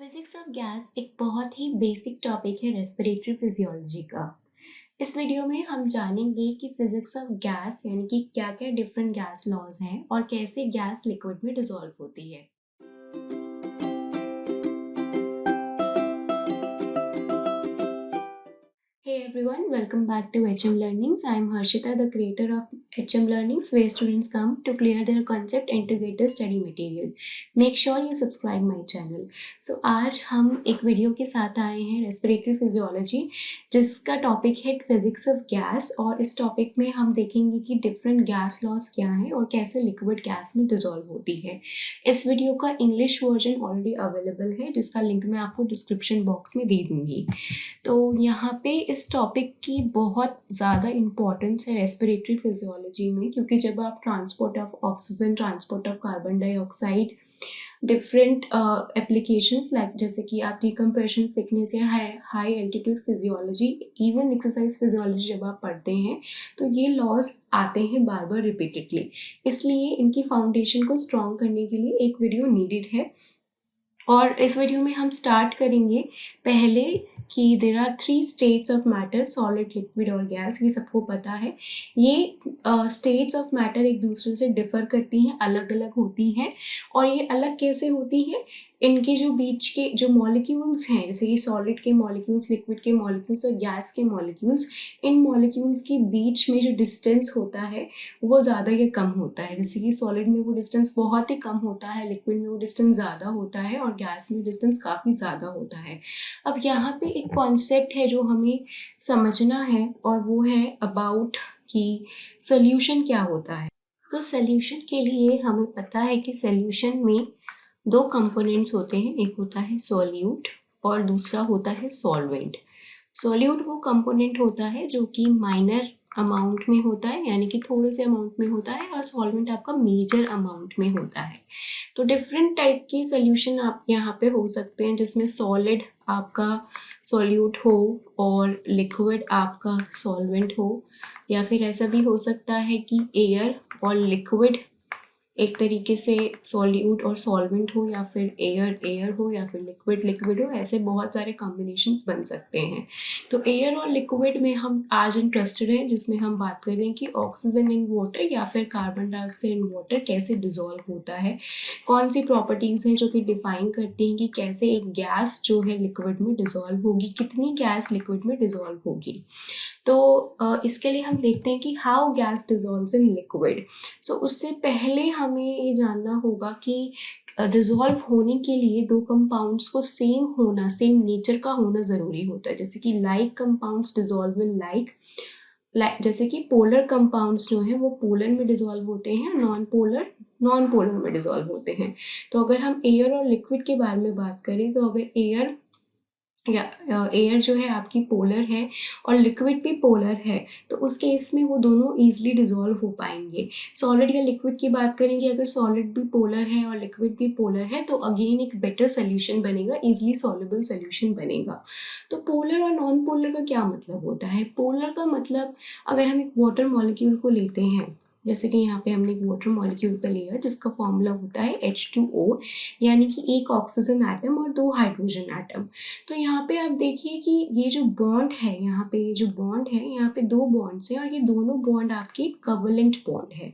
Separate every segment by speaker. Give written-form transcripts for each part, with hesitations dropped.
Speaker 1: Physics of gas एक बहुत ही basic topic है रेस्पिरेटरी फिजियोलॉजी का। इस वीडियो में हम जानेंगे कि फिजिक्स ऑफ गैस यानी कि क्या क्या डिफरेंट गैस लॉज हैं और कैसे गैस लिक्विड में डिसॉल्व होती है। Hey everyone, welcome back to HM Learnings. I am Harshita, the creator of HM Learnings, where students come to clear their concept and to get the study material. Make sure you subscribe my channel. So आज हम एक video के साथ आए हैं respiratory physiology, जिसका topic है physics of gas. और इस टॉपिक में हम देखेंगे कि डिफरेंट गैस लॉज क्या हैं और कैसे लिक्विड गैस में डिसॉल्व होती है। इस वीडियो का इंग्लिश वर्जन ऑलरेडी अवेलेबल है, जिसका लिंक मैं आपको डिस्क्रिप्शन बॉक्स में दे दूंगी। तो यहाँ पे इस टॉपिक की बहुत ज़्यादा इम्पोर्टेंस है रेस्पिरेटरी फिजियोलॉजी में, क्योंकि जब आप transport of oxygen, transport of carbon dioxide, different applications like जैसे कि आप डिकम्प्रेशन सिकनेस या high altitude physiology, even exercise physiology जब आप पढ़ते हैं तो ये लॉज आते हैं बार बार रिपीटेडली। इसलिए इनकी फाउंडेशन को स्ट्रॉन्ग करने के लिए एक वीडियो नीडेड है। और इस वीडियो में हम स्टार्ट करेंगे पहले कि there are 3 states of matter, solid, liquid और गैस। ये सबको पता है। ये स्टेट्स ऑफ मैटर एक दूसरे से डिफर करती हैं, अलग अलग होती हैं। और ये अलग कैसे होती हैं? इनके जो बीच के जो मॉलिक्यूल्स हैं, जैसे कि सॉलिड के मॉलिक्यूल्स, लिक्विड के मॉलिक्यूल्स और गैस के मॉलिक्यूल्स, इन मॉलिक्यूल्स के बीच में जो डिस्टेंस होता है वो ज़्यादा या कम होता है। जैसे कि सॉलिड में वो डिस्टेंस बहुत ही कम होता है, लिक्विड में वो डिस्टेंस ज़्यादा होता है और गैस में डिस्टेंस काफ़ी ज़्यादा होता है। अब यहाँ पे एक कॉन्सेप्ट है जो हमें समझना है, और वो है अबाउट कि सोल्यूशन क्या होता है। तो सोल्यूशन के लिए हमें पता है कि सोल्यूशन में 2 कंपोनेंट्स होते हैं, एक होता है सॉल्यूट और दूसरा होता है सॉल्वेंट। सॉल्यूट वो कंपोनेंट होता है जो कि माइनर अमाउंट में होता है, यानी कि थोड़े से अमाउंट में होता है, और सॉल्वेंट आपका मेजर अमाउंट में होता है। तो डिफरेंट टाइप के सोल्यूशन आप यहाँ पे हो सकते हैं, जिसमें सॉलिड आपका सॉल्यूट हो और लिक्विड आपका सॉल्वेंट हो, या फिर ऐसा भी हो सकता है कि एयर और लिक्विड एक तरीके से सॉल्यूट और सॉल्वेंट हो, या फिर एयर एयर हो, या फिर लिक्विड लिक्विड हो। ऐसे बहुत सारे कॉम्बिनेशंस बन सकते हैं। तो एयर और लिक्विड में हम आज इंटरेस्टेड हैं, जिसमें हम बात करें कि ऑक्सीजन इन वाटर या फिर कार्बन डाइऑक्साइड इन वाटर कैसे डिसॉल्व होता है, कौन सी प्रॉपर्टीज़ हैं जो कि डिफाइन करती हैं कि कैसे एक गैस जो है लिक्विड में डिसॉल्व होगी, कितनी गैस लिक्विड में डिसॉल्व होगी। तो इसके लिए हम देखते हैं कि how gas dissolves in liquid. So उससे पहले हमें ये जानना होगा कि डिसॉल्व होने के लिए 2 कंपाउंड्स को सेम होना, सेम नेचर का होना ज़रूरी होता है। जैसे कि like compounds dissolve in like, जैसे कि पोलर कंपाउंड्स जो हैं वो पोलर में डिसॉल्व होते हैं, नॉन पोलर में डिसॉल्व होते हैं। तो अगर हम एयर और लिक्विड के बारे में बात करें, तो अगर एयर जो है आपकी पोलर है और लिक्विड भी पोलर है, तो उस केस में वो दोनों ईजिली डिसॉल्व हो पाएंगे। सॉलिड या लिक्विड की बात करेंगे, अगर सॉलिड भी पोलर है और लिक्विड भी पोलर है, तो अगेन एक बेटर सोल्यूशन बनेगा, ईजिली सॉल्युबल सोल्यूशन बनेगा। तो पोलर और नॉन पोलर का क्या मतलब होता है? पोलर का मतलब, अगर हम एक वाटर मॉलिक्यूल को लेते हैं, जैसे कि यहाँ पे हमने एक वाटर मॉलिक्यूल का लिया, जिसका फॉर्मूला होता है H2O, यानी कि एक ऑक्सीजन एटम और 2 हाइड्रोजन एटम। तो यहाँ पे आप देखिए कि ये जो बॉन्ड है, यहाँ पे ये जो बॉन्ड है, यहाँ पे 2 बॉन्ड्स हैं, और ये दोनों बॉन्ड आपके कवलेंट बॉन्ड है।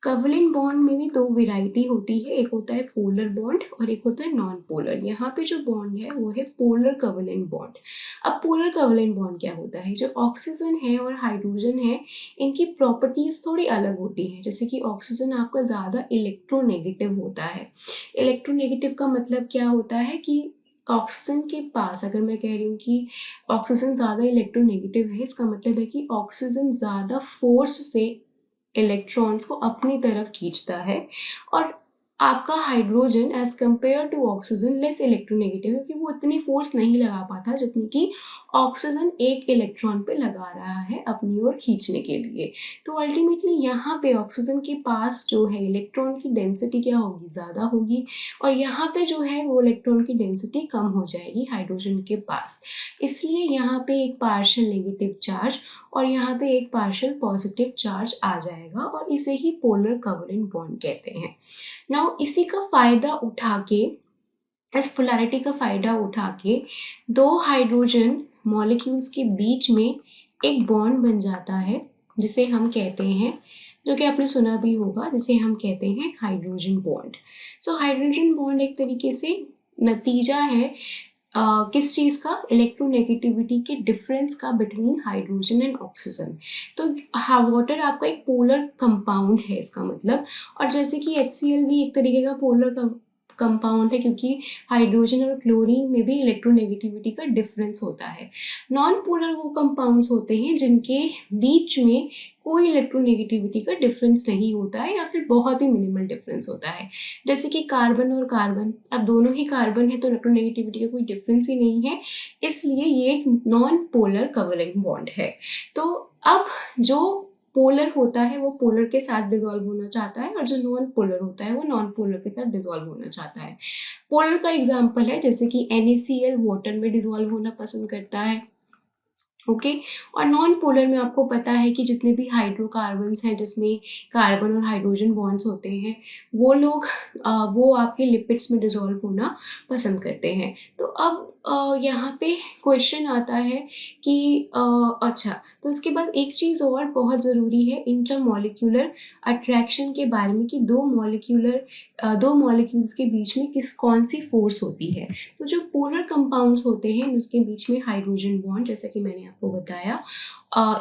Speaker 1: कवलेंट बॉन्ड में भी 2 वैरायटी होती है, एक होता है पोलर बॉन्ड और एक होता है नॉन पोलर। यहाँ पे जो बॉन्ड है वो है पोलर कवलेंट बॉन्ड। अब पोलर कवलेंट बॉन्ड क्या होता है? जो ऑक्सीजन है और हाइड्रोजन है, इनकी प्रॉपर्टीज थोड़ी अलग होती हैं। जैसे कि ऑक्सीजन आपका ज़्यादा इलेक्ट्रोनेगेटिव होता है। इलेक्ट्रोनेगेटिव का मतलब क्या होता है कि ऑक्सीजन के पास, अगर मैं कह रही हूँ कि ऑक्सीजन ज़्यादा इलेक्ट्रोनेगेटिव है, इसका मतलब है कि ऑक्सीजन ज़्यादा फोर्स से इलेक्ट्रॉन्स को अपनी तरफ खींचता है, और आपका hydrogen as compare to oxygen less electronegative है, कि वो इतनी फोर्स नहीं लगा पाता जितनी कि ऑक्सीजन एक इलेक्ट्रॉन पे लगा रहा है अपनी ओर खींचने के लिए। तो अल्टीमेटली यहाँ पे ऑक्सीजन के पास जो है इलेक्ट्रॉन की डेंसिटी क्या होगी? ज़्यादा होगी, और यहाँ पे जो है वो इलेक्ट्रॉन की डेंसिटी कम हो जाएगी हाइड्रोजन के पास। इसलिए यहाँ पे एक पार्शियल नेगेटिव चार्ज और यहाँ पे एक पार्शियल पॉजिटिव चार्ज आ जाएगा, और इसे ही पोलर कवलेंट बॉन्ड कहते हैं। नाउ इसी का फायदा उठा के इस पोलैरिटी का फ़ायदा उठा के दो हाइड्रोजन मॉलिक्यूल्स के बीच में एक बॉन्ड बन जाता है, जिसे हम कहते हैं, जो कि आपने सुना भी होगा, जिसे हम कहते हैं hydrogen bond. So hydrogen bond एक तरीके से नतीजा है किस चीज़ का, इलेक्ट्रोनेगेटिविटी के डिफरेंस का बिटवीन हाइड्रोजन एंड ऑक्सीजन। तो वाटर आपका एक पोलर कंपाउंड है इसका मतलब, और जैसे कि HCl भी एक तरीके का पोलर कंपाउंड है, क्योंकि हाइड्रोजन और क्लोरीन में भी इलेक्ट्रोनेगेटिविटी का डिफरेंस होता है। नॉन पोलर वो कंपाउंड्स होते हैं जिनके बीच में कोई इलेक्ट्रोनेगेटिविटी का डिफरेंस नहीं होता है, या फिर बहुत ही मिनिमल डिफरेंस होता है। जैसे कि कार्बन और कार्बन, अब दोनों ही कार्बन है तो इलेक्ट्रोनेगेटिविटी का कोई डिफरेंस ही नहीं है, इसलिए ये एक नॉन पोलर कवरिंग बॉन्ड है। तो अब जो पोलर होता है वो पोलर के साथ डिसॉल्व होना चाहता है, और जो नॉन पोलर होता है वो नॉन पोलर के साथ डिसॉल्व होना चाहता है। पोलर का एग्जाम्पल है जैसे कि NaCl वाटर में डिसॉल्व होना पसंद करता है, ओके। और नॉन पोलर में आपको पता है कि जितने भी हाइड्रोकार्बन्स हैं जिसमें कार्बन और हाइड्रोजन बॉन्ड्स होते हैं, वो लोग वो आपके लिपिड्स में डिसॉल्व होना पसंद करते हैं। तो अब यहाँ पे क्वेश्चन आता है कि अच्छा, तो उसके बाद एक चीज़ और बहुत ज़रूरी है इंटरमॉलिक्यूलर अट्रैक्शन के बारे में, कि दो मॉलिक्यूल्स के बीच में कौन सी फोर्स होती है। तो जो पोलर कंपाउंड्स होते हैं उसके बीच में हाइड्रोजन बॉन्ड, जैसा कि मैंने आपको बताया,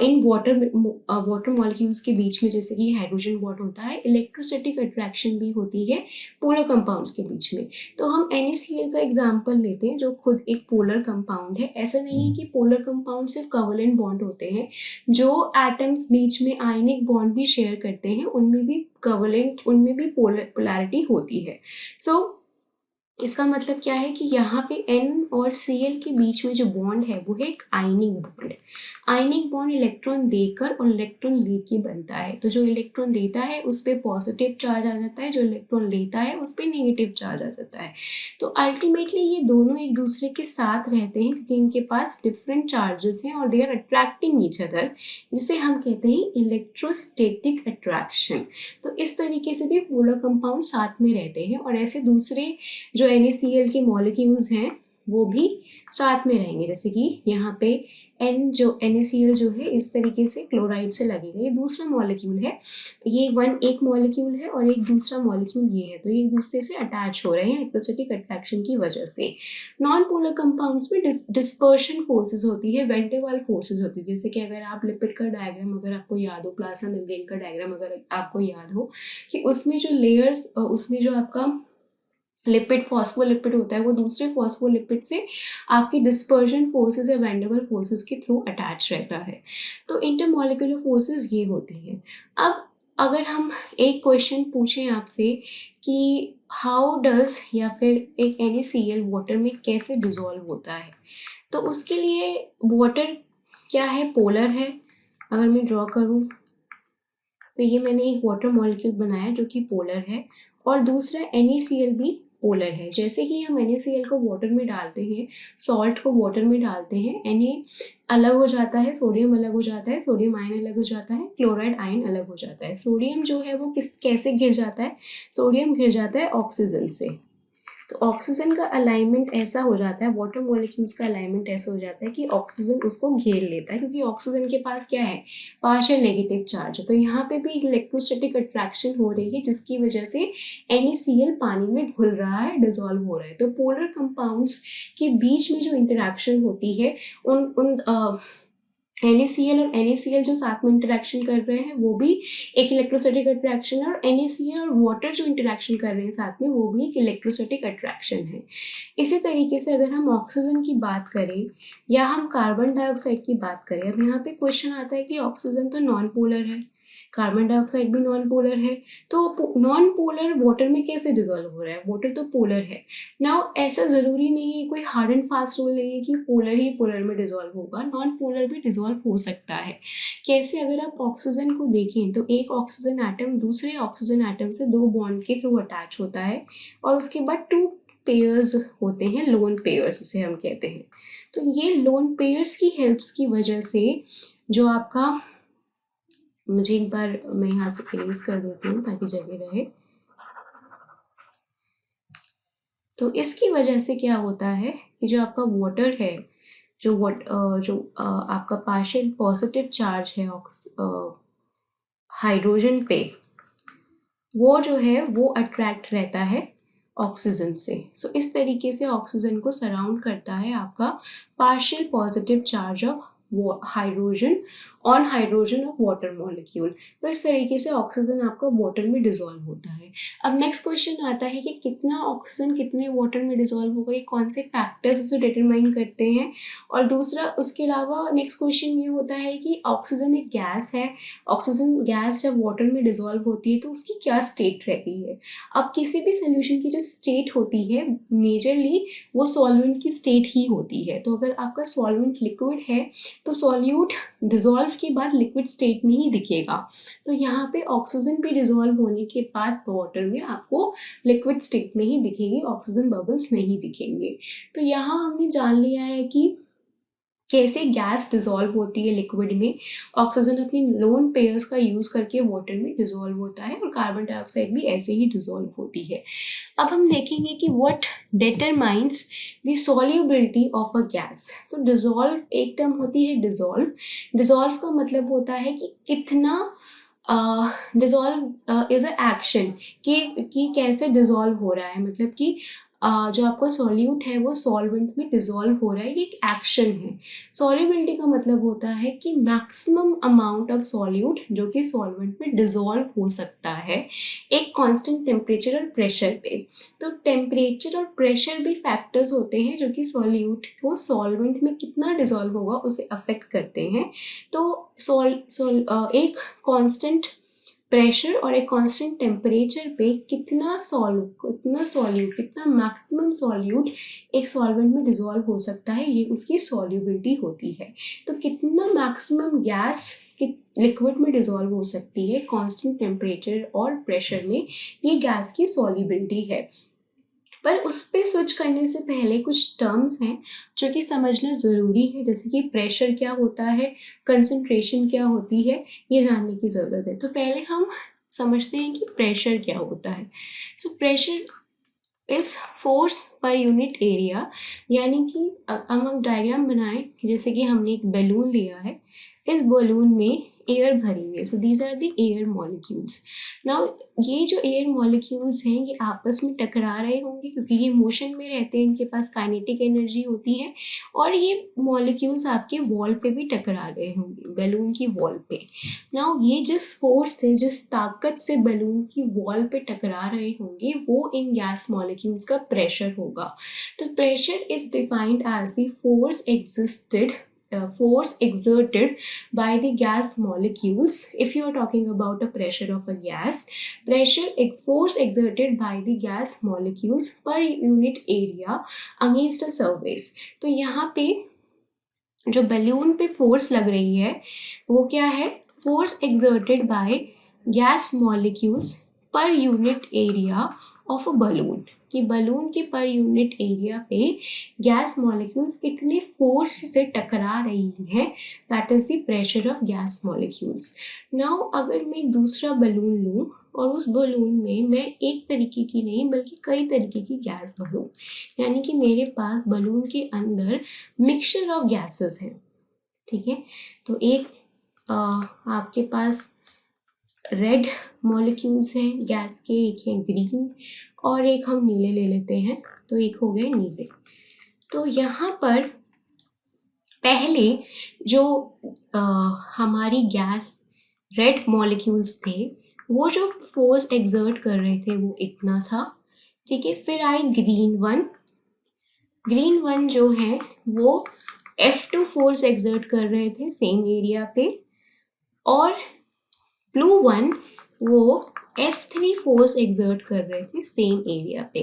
Speaker 1: इन वाटर मॉलिक्यूल्स के बीच में जैसे कि हाइड्रोजन बॉन्ड होता है, इलेक्ट्रोस्टैटिक अट्रैक्शन भी होती है पोलर कंपाउंड्स के बीच में। तो हम NaCl का एग्जांपल लेते हैं जो खुद एक पोलर कंपाउंड है। ऐसा नहीं है कि पोलर कंपाउंड सिर्फ कोवलेंट बॉन्ड होते हैं, जो एटम्स बीच में आयनिक बॉन्ड भी शेयर करते हैं उनमें भी पोलैरिटी होती है। सो इसका मतलब क्या है कि यहाँ पे N और Cl के बीच में जो बॉन्ड है वो है एक ionic bond. Ionic bond electron देकर और इलेक्ट्रॉन लेके बनता है। तो जो इलेक्ट्रॉन देता है उस पर पॉजिटिव चार्ज आ जाता है, जो इलेक्ट्रॉन लेता है उस पर नेगेटिव चार्ज आ जाता है। तो अल्टीमेटली ये दोनों एक दूसरे के साथ रहते हैं क्योंकि इनके पास डिफरेंट चार्जेस हैं और they are attracting each other, जिसे हम कहते हैं इलेक्ट्रोस्टैटिक अट्रैक्शन। तो इस तरीके से भी पोलर कंपाउंड साथ में रहते हैं, और ऐसे दूसरे जो NaCl के मॉलिक्यूल्स हैं वो भी साथ में रहेंगे। जैसे कि यहाँ पे NaCl जो है इस तरीके से क्लोराइड से लगेगा, ये दूसरा मॉलिक्यूल है, ये एक मॉलिक्यूल है और एक दूसरा मॉलिक्यूल ये है, तो ये एक दूसरे से अटैच हो रहे हैं इलेक्ट्रोस्टैटिक अट्रैक्शन की वजह से। नॉन पोलर कंपाउंड्स में डिस्पर्शन फोर्सेस होती है, वेन डेर वाल फोर्सेस होती है। जैसे कि अगर आप लिपिड का डायग्राम अगर आपको याद हो, प्लाज्मा मेम्ब्रेन का डायग्राम अगर आपको याद हो, कि उसमें जो लेयर्स, उसमें जो आपका लिपिड फॉस्फोलिपिड होता है वो दूसरे फॉस्फोलिपिड से आपकी डिस्पर्जन फोर्सेस या वैन डेर वाल फोर्सेस के थ्रू अटैच रहता है। तो इंटरमॉलिक्यूलर फोर्सेस ये होती हैं। अब अगर हम एक क्वेश्चन पूछें आपसे कि हाउ डज, या फिर एक NaCl वाटर में कैसे डिसॉल्व होता है, तो उसके लिए वाटर क्या है, पोलर है। अगर मैं ड्रॉ करूँ तो ये मैंने एक वाटर मॉलिक्यूल बनाया जो कि पोलर है, और दूसरा NaCl भी पोलर है। जैसे ही हम NaCl को वाटर में डालते हैं, सॉल्ट को वाटर में डालते हैं, Na अलग हो जाता है, सोडियम अलग हो जाता है, सोडियम आयन अलग हो जाता है, क्लोराइड आयन अलग हो जाता है। सोडियम जो है वो कैसे घिर जाता है, सोडियम घिर जाता है ऑक्सीजन से। तो ऑक्सीजन का अलाइनमेंट ऐसा हो जाता है, वाटर मॉलिक्यूल्स का अलाइनमेंट ऐसा हो जाता है कि ऑक्सीजन उसको घेर लेता है, क्योंकि ऑक्सीजन के पास क्या है, पार्शियल नेगेटिव चार्ज। तो यहाँ पे भी इलेक्ट्रोस्टैटिक अट्रैक्शन हो रही है जिसकी वजह से NaCl पानी में घुल रहा है, डिसॉल्व हो रहा है। तो पोलर कंपाउंड्स के बीच में जो इंटरेक्शन होती है, उन NaCl और NaCl जो साथ में इंटरेक्शन कर रहे हैं वो भी एक इलेक्ट्रोस्टैटिक अट्रैक्शन है, और NaCl और वाटर जो इंटरेक्शन कर रहे हैं साथ में वो भी एक इलेक्ट्रोस्टैटिक अट्रैक्शन है। इसी तरीके से अगर हम ऑक्सीजन की बात करें या हम कार्बन डाइऑक्साइड की बात करें, अब यहाँ पे क्वेश्चन आता है कि ऑक्सीजन तो नॉन पोलर है, कार्बन डाइऑक्साइड भी नॉन पोलर है, तो नॉन पोलर वाटर में कैसे डिसॉल्व हो रहा है, वाटर तो पोलर है। नाउ ऐसा ज़रूरी नहीं है, कोई हार्ड एंड फास्ट रूल नहीं है कि पोलर ही पोलर में डिसॉल्व होगा, नॉन पोलर भी डिसॉल्व हो सकता है। कैसे, अगर आप ऑक्सीजन को देखें तो एक ऑक्सीजन एटम दूसरे ऑक्सीजन एटम से दो बॉन्ड के थ्रू अटैच होता है, और उसके बाद टू पेयर्स होते हैं, लोन पेयर्स जिसे हम कहते हैं। तो ये लोन पेयर्स की हेल्प्स की वजह से जो आपका, मुझे एक बार मैं यहाँ से इरेज कर देती हूँ ताकि जगह रहे। तो इसकी वजह से क्या होता है कि जो आपका वाटर है, जो आपका पार्शियल पॉजिटिव चार्ज है हाइड्रोजन पे, वो जो है वो अट्रैक्ट रहता है ऑक्सीजन से। सो इस तरीके से ऑक्सीजन को सराउंड करता है आपका partial positive charge of hydrogen of water molecule. तो इस तरीके से ऑक्सीजन आपका वाटर में डिजोल्व होता है। अब नेक्स्ट क्वेश्चन आता है कि कितना ऑक्सीजन कितने वाटर में डिजोल्व होगा, ये कौन से फैक्टर्स उसे डिटरमाइन करते हैं। और दूसरा उसके अलावा नेक्स्ट क्वेश्चन ये होता है कि ऑक्सीजन एक गैस है, ऑक्सीजन गैस जब वाटर में डिजोल्व होती है तो उसकी क्या स्टेट रहती है। अब किसी भी सोल्यूशन की जो स्टेट होती है मेजरली वो सॉल्वेंट की स्टेट ही होती है। तो अगर आपका सॉल्वेंट लिक्विड है तो सॉल्यूट डिजोल्व के बाद लिक्विड स्टेट में ही दिखेगा। तो यहाँ पे ऑक्सीजन भी डिजोल्व होने के बाद वाटर में आपको लिक्विड स्टेट में ही दिखेगी, ऑक्सीजन बबल्स नहीं दिखेंगे। तो यहाँ हमने जान लिया है कि कैसे गैस डिजोल्व होती है लिक्विड में। ऑक्सीजन अपनी लोन पेयर्स का यूज करके वाटर में डिजोल्व होता है और कार्बन डाइऑक्साइड भी ऐसे ही डिजोल्व होती है। अब हम देखेंगे कि what determines the solubility of a gas. तो डिजोल्व एक टर्म होती है डिजोल्व। डिजोल्व का मतलब होता है कि कितना डिजोल्व इज अ एक्शन कि कैसे डिजोल्व हो रहा है, मतलब कि जो आपका सॉल्यूट है वो सॉल्वेंट में डिजोल्व हो रहा है, ये एक एक्शन है। सॉल्युबिलिटी का मतलब होता है कि मैक्सिमम अमाउंट ऑफ सॉल्यूट जो कि सॉल्वेंट में डिजोल्व हो सकता है एक कांस्टेंट टेम्परेचर और प्रेशर पे। तो टेम्परेचर और प्रेशर भी फैक्टर्स होते हैं जो कि सॉल्यूट को सॉल्वेंट में कितना डिजोल्व होगा उसे अफेक्ट करते हैं। तो एक कांस्टेंट प्रेशर और एक कांस्टेंट टेम्परेचर पे कितना सॉल्यूट कितना मैक्सिमम सॉल्यूट एक सॉल्वेंट में डिजोल्व हो सकता है, ये उसकी सॉल्युबिलिटी होती है। तो कितना मैक्सिमम गैस लिक्विड में डिजोल्व हो सकती है कांस्टेंट टेम्परेचर और प्रेशर में, ये गैस की सॉल्युबिलिटी है। पर उस पर स्विच करने से पहले कुछ टर्म्स हैं जो कि समझना ज़रूरी है, जैसे कि प्रेशर क्या होता है, कंसंट्रेशन क्या होती है, ये जानने की ज़रूरत है। तो पहले हम समझते हैं कि प्रेशर क्या होता है। So pressure is force per unit area, यानी कि हम डायग्राम बनाएं जैसे कि हमने एक बैलून लिया है, इस बलून में एयर भरी हुई है। So these are the air molecules. Now ये जो एयर मॉलिक्यूल्स हैं ये आपस में टकरा रहे होंगे क्योंकि ये मोशन में रहते हैं, इनके पास काइनेटिक एनर्जी होती है, और ये मॉलिक्यूल्स आपके वॉल पे भी टकरा रहे होंगे, बैलून की वॉल पे। नाउ ये जिस फोर्स से, जिस ताकत से बैलून की वॉल पे टकरा रहे होंगे वो इन गैस मॉलिक्यूल्स का प्रेशर होगा। तो pressure is defined as the force exerted by the gas molecules. If you are talking about a pressure of a gas, force exerted by the gas molecules per unit area against a surface. तो यहाँ पे जो balloon पे force लग रही है वो क्या है, force exerted by gas molecules per unit area of a balloon, कि बलून के पर यूनिट एरिया पे गैस मॉलिक्यूल्स कितने फोर्स से टकरा रही है, that is the pressure of gas molecules. Now अगर मैं दूसरा बलून लूँ और उस बलून में मैं एक तरीके की नहीं बल्कि कई तरीके की गैस भरूँ, यानी कि मेरे पास बलून के अंदर मिक्सचर ऑफ गैसेस हैं, ठीक है। तो एक आपके पास रेड मॉलिक्यूल्स हैं गैस के, एक है ग्रीन और एक हम नीले ले लेते हैं, तो एक हो गए नीले। तो यहाँ पर पहले जो हमारी गैस रेड मॉलिक्यूल्स थे वो जो फोर्स एक्सर्ट कर रहे थे वो इतना था, ठीक है। फिर आए ग्रीन वन जो है वो F2 फोर्स एक्सर्ट कर रहे थे सेम एरिया पे, और ब्लू वन वो F3 फोर्स एक्सर्ट कर रहे थे सेम एरिया पे।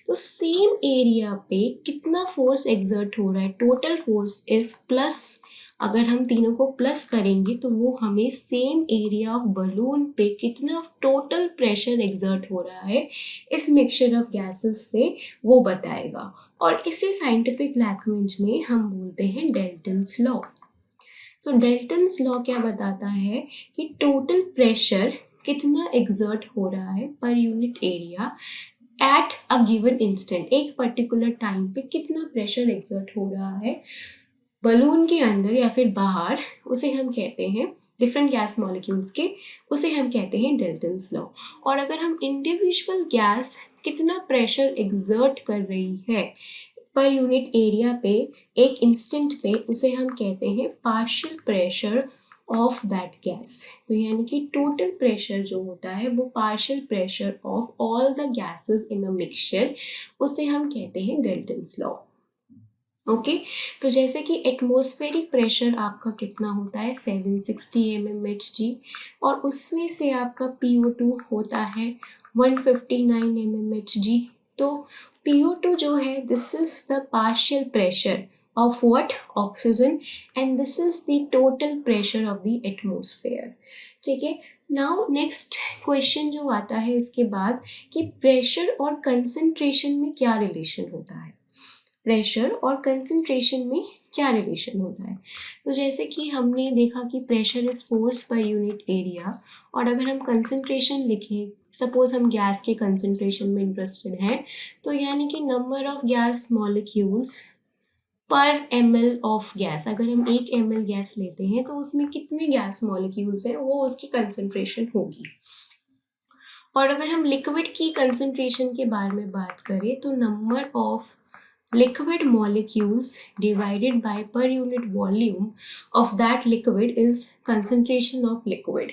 Speaker 1: तो सेम एरिया पे कितना फोर्स एक्सर्ट हो रहा है, टोटल फोर्स इज प्लस, अगर हम तीनों को प्लस करेंगे तो वो हमें सेम एरिया ऑफ बलून पे कितना टोटल प्रेशर एक्सर्ट हो रहा है इस मिक्सचर ऑफ गैसेस से वो बताएगा। और इसे साइंटिफिक लैंग्वेज में हम बोलते हैं डाल्टन्स लॉ। तो डाल्टन्स लॉ क्या बताता है कि टोटल प्रेशर कितना एक्सर्ट हो रहा है per unit area at a given instant, एक पर्टिकुलर टाइम पे कितना प्रेशर एक्सर्ट हो रहा है बलून के अंदर या फिर बाहर, उसे हम कहते हैं डिफरेंट गैस मॉलिक्यूल्स के, उसे हम कहते हैं डाल्टन्स लॉ। और अगर हम इंडिविजुअल गैस कितना प्रेशर एक्सर्ट कर रही है पर यूनिट एरिया पे एक इंस्टेंट पे, उसे हम कहते हैं partial pressure of that gas. तो यानी कि टोटल प्रेशर जो होता है वो partial pressure of all the gases in a mixture, उसे हम कहते हैं डाल्टन्स लॉ। ओके, तो जैसे कि एटमॉस्फेरिक प्रेशर आपका कितना होता है 760 mmHg, और उसमें से आपका PO2 होता है 159 mmHg। तो PO2 जो है this is the partial pressure of what, oxygen, and this is the total pressure of the atmosphere. ठीक है, नाउ नेक्स्ट क्वेश्चन जो आता है इसके बाद कि प्रेशर और कंसंट्रेशन में क्या रिलेशन होता है, प्रेशर और कंसंट्रेशन में क्या रिलेशन होता है। तो जैसे कि हमने देखा कि pressure is force per unit area, और अगर हम कंसंट्रेशन लिखें, सपोज हम गैस के कंसंट्रेशन में इंटरेस्टेड हैं, तो यानी कि नंबर ऑफ गैस मॉलिक्यूल्स पर ml ऑफ गैस, अगर हम 1 ml गैस लेते हैं तो उसमें कितने गैस मॉलिक्यूल्स हैं वो उसकी कंसंट्रेशन होगी। और अगर हम लिक्विड की कंसंट्रेशन के बारे में बात करें तो number of liquid molecules divided by per unit volume of that liquid is concentration of liquid।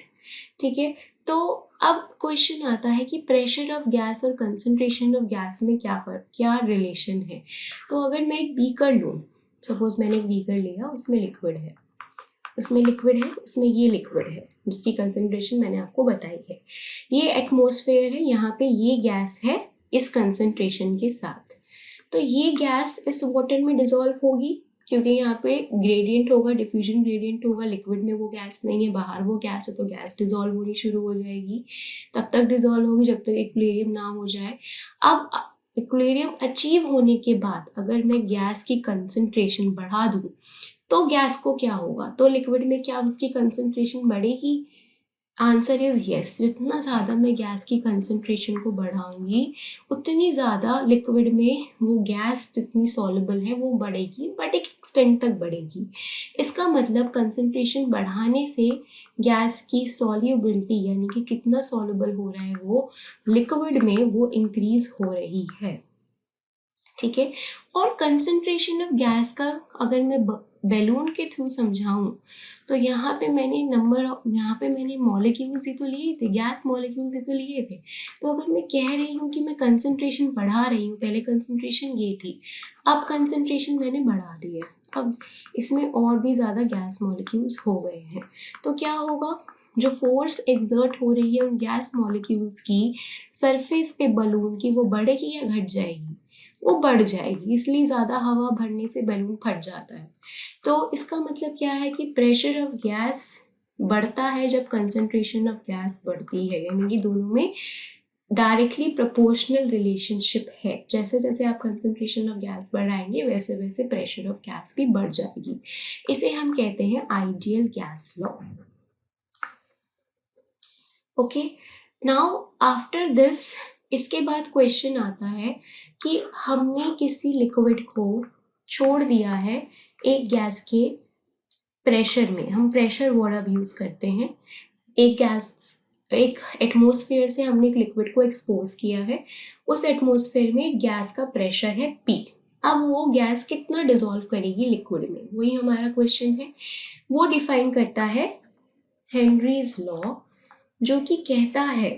Speaker 1: ठीक है, तो अब क्वेश्चन आता है कि प्रेशर ऑफ गैस और कंसंट्रेशन ऑफ गैस में क्या फर्क, क्या रिलेशन है। तो अगर मैं एक बीकर लूँ, सपोज मैंने एक बीकर लिया, उसमें लिक्विड है, उसमें लिक्विड है, उसमें ये लिक्विड है जिसकी कंसंट्रेशन मैंने आपको बताई है, ये एटमॉस्फेयर है, यहाँ पे ये गैस है इस कंसंट्रेशन के साथ। तो ये गैस इस वाटर में डिसॉल्व होगी क्योंकि यहाँ पे ग्रेडियंट होगा, डिफ्यूजन ग्रेडियंट होगा, लिक्विड में वो गैस नहीं है, बाहर वो गैस है, तो गैस डिसॉल्व होनी शुरू हो जाएगी। तब तक डिसॉल्व होगी जब तक इक्विलिब्रियम ना हो जाए। अब इक्विलिब्रियम अचीव होने के बाद अगर मैं गैस की कंसंट्रेशन बढ़ा दूँ तो गैस को क्या होगा, तो लिक्विड में क्या उसकी कंसंट्रेशन बढ़ेगी? Answer is yes. जितना ज़्यादा मैं गैस की कंसंट्रेशन को बढ़ाऊंगी उतनी ज़्यादा लिक्विड में वो गैस जितनी सॉल्युबल है वो बढ़ेगी, बट एक एक्सटेंट तक बढ़ेगी। इसका मतलब कंसंट्रेशन बढ़ाने से गैस की सॉल्युबिलिटी यानी कि कितना सॉल्युबल हो रहा है वो लिक्विड में, वो इंक्रीज हो रही है। ठीक है, और कंसंट्रेशन ऑफ गैस का अगर मैं बैलून के थ्रू समझाऊं तो यहाँ पे मैंने मॉलिक्यूल्स ही तो लिए थे, गैस मॉलिक्यूल्स ही तो लिए थे। तो अगर मैं कह रही हूँ कि मैं कंसंट्रेशन बढ़ा रही हूँ, पहले कंसंट्रेशन ये थी, अब कंसंट्रेशन मैंने बढ़ा दी है, अब इसमें और भी ज़्यादा गैस मॉलिक्यूल्स हो गए हैं, तो क्या होगा, जो फोर्स एक्सर्ट हो रही है उन गैस मॉलिक्यूल्स की सरफेस पे बलून की, वो बढ़ेगी या घट जाएगी? वो बढ़ जाएगी, इसलिए ज़्यादा हवा भरने से बैलून फट जाता है। तो इसका मतलब क्या है कि प्रेशर ऑफ गैस बढ़ता है जब कंसंट्रेशन ऑफ गैस बढ़ती है, यानी कि दोनों में डायरेक्टली प्रोपोर्शनल रिलेशनशिप है। जैसे जैसे आप कंसंट्रेशन ऑफ गैस बढ़ाएंगे वैसे वैसे प्रेशर ऑफ गैस भी बढ़ जाएगी। इसे हम कहते हैं ideal gas law. Okay, now after this, इसके बाद क्वेश्चन आता है कि हमने किसी लिक्विड को छोड़ दिया है एक गैस के प्रेशर में, हम प्रेशर वर्ड अब यूज़ करते हैं। एक एटमॉस्फेयर से हमने एक लिक्विड को एक्सपोज किया है, उस एटमॉस्फेयर में गैस का प्रेशर है P। अब वो गैस कितना डिसॉल्व करेगी लिक्विड में, वही हमारा क्वेश्चन है। वो डिफाइन करता है हेनरीज लॉ, जो कि कहता है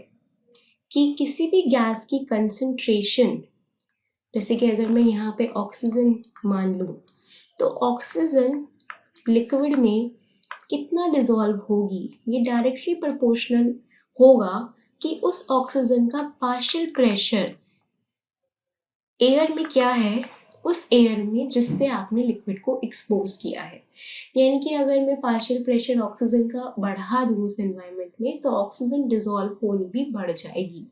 Speaker 1: कि किसी भी गैस की कंसंट्रेशन, जैसे कि अगर मैं यहाँ पे ऑक्सीजन मान लूँ, तो ऑक्सीजन लिक्विड में कितना डिसॉल्व होगी ये डायरेक्टली प्रोपोर्शनल होगा कि उस ऑक्सीजन का पार्शियल प्रेशर एयर में क्या है, उस एयर में जिससे आपने लिक्विड को एक्सपोज किया है। यानी कि अगर मैं पार्शियल प्रेशर ऑक्सीजन का बढ़ा दूँ उस एनवायरनमेंट में तो ऑक्सीजन डिसॉल्व होनी भी बढ़ जाएगी।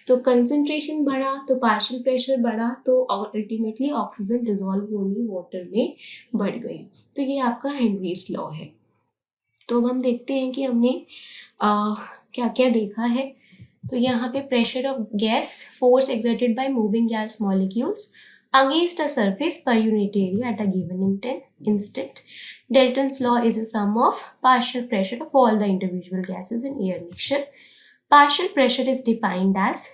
Speaker 1: तो कंसंट्रेशन बढ़ा तो पार्शियल प्रेशर बढ़ा, तो अल्टीमेटली ऑक्सीजन डिसॉल्व होनी वाटर में बढ़ गई। तो ये आपका हेनरीज लॉ है। तो अब हम देखते हैं कि हमने क्या क्या देखा है। तो यहाँ पे pressure of gas, force exerted by moving gas molecules against a surface per unit area at a given instant. Dalton's law is a sum of partial pressure of all the individual gases in air mixture. Partial pressure is defined as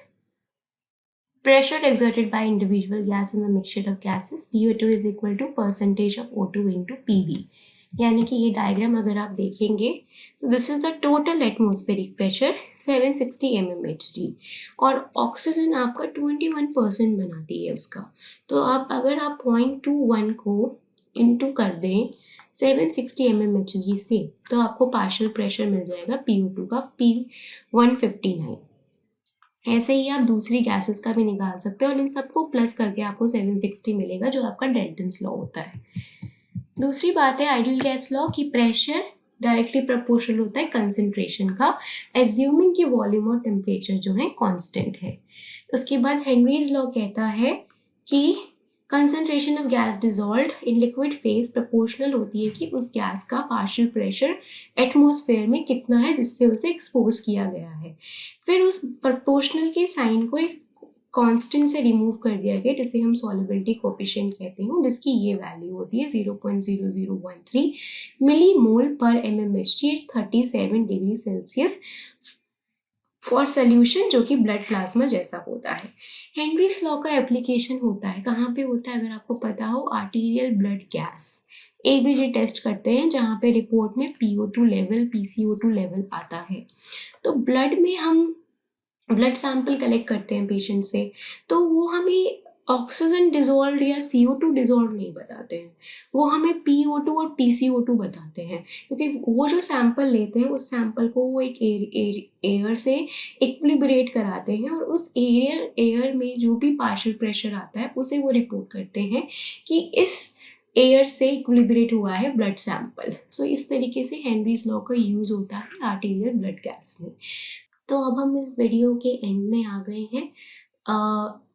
Speaker 1: pressure exerted by individual gas in the mixture of gases. PO2 is equal to percentage of O2 into PV. यानी कि ये diagram अगर आप देखेंगे तो this is the total atmospheric pressure 760 mmHg और oxygen आपका 21% बनाती है उसका। तो आप अगर आप 0.21 को इंटू कर दें 760 mmHg से तो आपको पार्शियल प्रेशर मिल जाएगा PO2 का P159। ऐसे ही आप दूसरी गैसेस का भी निकाल सकते हो और इन सबको प्लस करके आपको 760 मिलेगा जो आपका डेल्टन्स लॉ होता है। दूसरी बात है आइडियल गैस लॉ की प्रेशर डायरेक्टली प्रोपोर्शनल होता है कंसंट्रेशन का, एज्यूमिंग कि वॉल्यूम और टेम्परेचर जो है कांस्टेंट है। उसके बाद हेनरीज लॉ कहता है कि concentration of gas dissolved in liquid phase proportional होती है कि उस गैस का पार्शियल प्रेशर एटमॉस्फेयर में कितना है जिससे उसे एक्सपोज किया गया है। फिर उस प्रोपोर्शनल के साइन को एक कांस्टेंट से रिमूव कर दिया गया जिसे हम सॉल्युबिलिटी कोएफिशिएंट कहते हैं, जिसकी ये वैल्यू होती है 0.0013 मिलीमोल पर mmHg 37 degree Celsius for solution जो कि ब्लड प्लाज्मा जैसा होता है। हेनरीज लॉ का एप्लीकेशन होता है कहाँ पे होता है अगर आपको पता हो, arterial blood gas ABG test करते हैं जहाँ पे रिपोर्ट में PO2 लेवल PCO2 लेवल आता है। तो ब्लड में हम ब्लड सैंपल कलेक्ट करते हैं पेशेंट से तो वो हमें ऑक्सीजन डिजोल्व या CO2 डिजोल्व नहीं बताते हैं, वो हमें PO2 और PCO2 बताते हैं क्योंकि वो जो सैंपल लेते हैं उस सैंपल को वो एक एयर से इक्विलिब्रेट कराते हैं और उस एयर में जो भी पार्शियल प्रेशर आता है उसे वो रिपोर्ट करते हैं कि इस एयर से इक्विलिब्रेट हुआ है ब्लड सैंपल। सो इस तरीके से हेनरीज लॉ का यूज होता है आर्टीरियल ब्लड गैस में। तो अब हम इस वीडियो के एंड में आ गए हैं।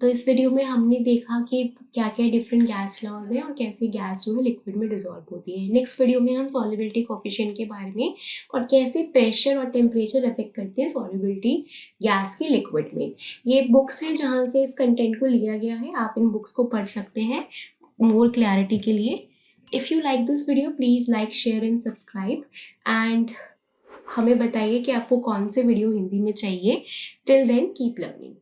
Speaker 1: तो इस वीडियो में हमने देखा कि क्या क्या डिफरेंट गैस लॉज हैं और कैसे गैस जो है लिक्विड में डिसॉल्व होती है। नेक्स्ट वीडियो में हम सॉल्युबिलिटी कोएफिशिएंट के बारे में और कैसे प्रेशर और टेम्परेचर अफेक्ट करते हैं सॉल्युबिलिटी गैस की लिक्विड में। ये बुक्स हैं जहाँ से इस कंटेंट को लिया गया है, आप इन बुक्स को पढ़ सकते हैं मोर क्लैरिटी के लिए। If you like this video please like share and subscribe and हमें बताइए कि आपको कौन से वीडियो हिंदी में चाहिए। Till then keep learning.